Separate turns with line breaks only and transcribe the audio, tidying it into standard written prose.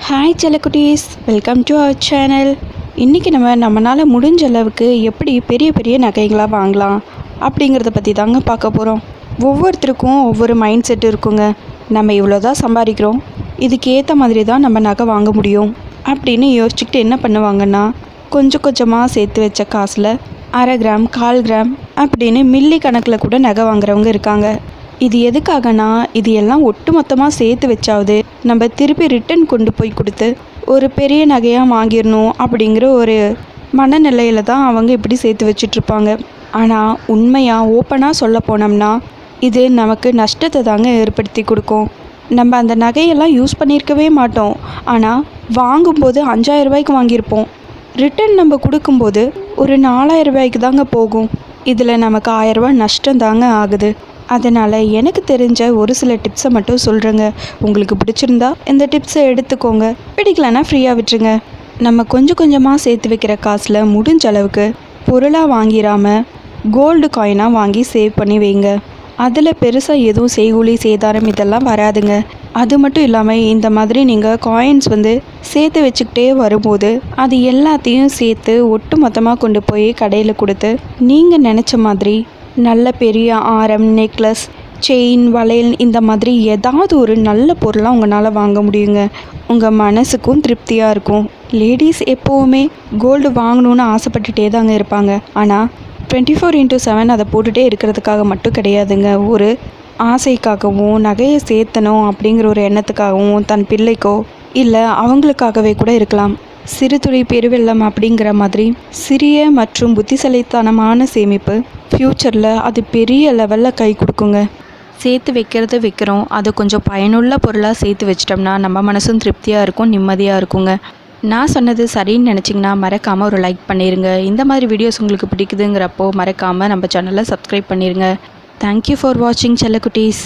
Hi செல்லக்குட்டீஸ், welcome to our channel. இன்றைக்கி நம்மளால் முடிஞ்ச அளவுக்கு எப்படி பெரிய பெரிய நகைகளாக வாங்கலாம் அப்படிங்கிறத பற்றி தாங்க பார்க்க போகிறோம். ஒவ்வொருத்தருக்கும் ஒவ்வொரு மைண்ட் செட் இருக்குங்க. நம்ம இவ்வளோ தான் சம்பாதிக்கிறோம், இதுக்கு ஏற்ற மாதிரி தான் நம்ம நகை வாங்க முடியும் அப்படின்னு யோசிச்சுக்கிட்டு என்ன பண்ணுவாங்கன்னா, கொஞ்சம் கொஞ்சமாக சேர்த்து வச்ச காசில் 1/2 கிராம் 1/4 கிராம் அப்படின்னு மில்லி கணக்கில் கூட நகை வாங்குறவங்க இருக்காங்க. இது எதுக்காகனா, இது எல்லாம் ஒட்டு மொத்தமாக சேர்த்து வச்சாவது நம்ம திருப்பி ரிட்டன் கொண்டு போய் கொடுத்து ஒரு பெரிய நகையாக வாங்கிடணும் அப்படிங்கிற ஒரு மனநிலையில் தான் அவங்க இப்படி சேர்த்து வச்சிட்ருப்பாங்க. ஆனால் உண்மையாக ஓப்பனாக சொல்ல போனோம்னா இது நமக்கு நஷ்டத்தை தாங்க ஏற்படுத்தி கொடுக்கும். நம்ம அந்த நகையெல்லாம் யூஸ் பண்ணியிருக்கவே மாட்டோம். ஆனால் வாங்கும்போது 5000 ரூபாய்க்கு வாங்கியிருப்போம். ரிட்டன் நம்ம கொடுக்கும்போது ஒரு 4000 ரூபாய்க்கு தாங்க போகும். இதில் நமக்கு 1000 ரூபாய் நஷ்டம் தாங்க ஆகுது. அதனால் எனக்கு தெரிஞ்ச ஒரு சில டிப்ஸை மட்டும் சொல்கிறேங்க. உங்களுக்கு பிடிச்சிருந்தா இந்த டிப்ஸை எடுத்துக்கோங்க, பிடிக்கலன்னா ஃப்ரீயாக விட்டுருங்க. நம்ம கொஞ்சம் கொஞ்சமாக சேர்த்து வைக்கிற காசில் முடிஞ்ச அளவுக்கு பொருளாக வாங்கிடாமல் கோல்டு காயினாக வாங்கி சேவ் பண்ணி வைங்க. அதில் பெருசாக எதுவும் செய்கூலி சேதாரம் இதெல்லாம் வராதுங்க. அது மட்டும் இல்லாமல் இந்த மாதிரி நீங்கள் காயின்ஸ் சேர்த்து வச்சுக்கிட்டே வரும்போது அது எல்லாத்தையும் சேர்த்து ஒட்டு மொத்தமாக கொண்டு போய் கடையில் கொடுத்து நீங்கள் நினச்ச மாதிரி நல்ல பெரிய ஆரம், நெக்லஸ், செயின், வளையல் இந்த மாதிரி ஏதாவது ஒரு நல்ல பொருளாக உங்களால் வாங்க முடியுங்க. உங்கள் மனசுக்கும் திருப்தியாக இருக்கும். லேடிஸ் எப்போவுமே கோல்டு வாங்கணுன்னு ஆசைப்பட்டுட்டே தாங்க இருப்பாங்க. ஆனால் 24/7 அதை போட்டுகிட்டே இருக்கிறதுக்காக மட்டும் கிடையாதுங்க. ஒரு ஆசைக்காகவும் நகையை சேர்த்தணும் அப்படிங்கிற ஒரு எண்ணத்துக்காகவும் தன் பிள்ளைக்கோ இல்லை அவங்களுக்காகவே கூட இருக்கலாம். சிறு துளி பெருவெள்ளம் அப்படிங்கிற மாதிரி சிறிய மற்றும் புத்திசாலித்தனமான சேமிப்பு ஃப்யூச்சரில் அது பெரிய லெவலில் கை கொடுக்குங்க. சேர்த்து வைக்கிறோம், அது கொஞ்சம் பயனுள்ள பொருளாக சேர்த்து வச்சிட்டோம்னா நம்ம மனசும் திருப்தியாக இருக்கும், நிம்மதியாக இருக்குங்க. நான் சொன்னது சரின்னு நினச்சிங்கன்னா மறக்காமல் ஒரு லைக் பண்ணிடுங்க. இந்த மாதிரி வீடியோஸ் உங்களுக்கு பிடிக்குதுங்கிறப்போ மறக்காமல் நம்ம சேனலை சப்ஸ்கிரைப் பண்ணிடுங்க. தேங்க்யூ ஃபார் வாட்சிங் செல்லக்குட்டீஸ்.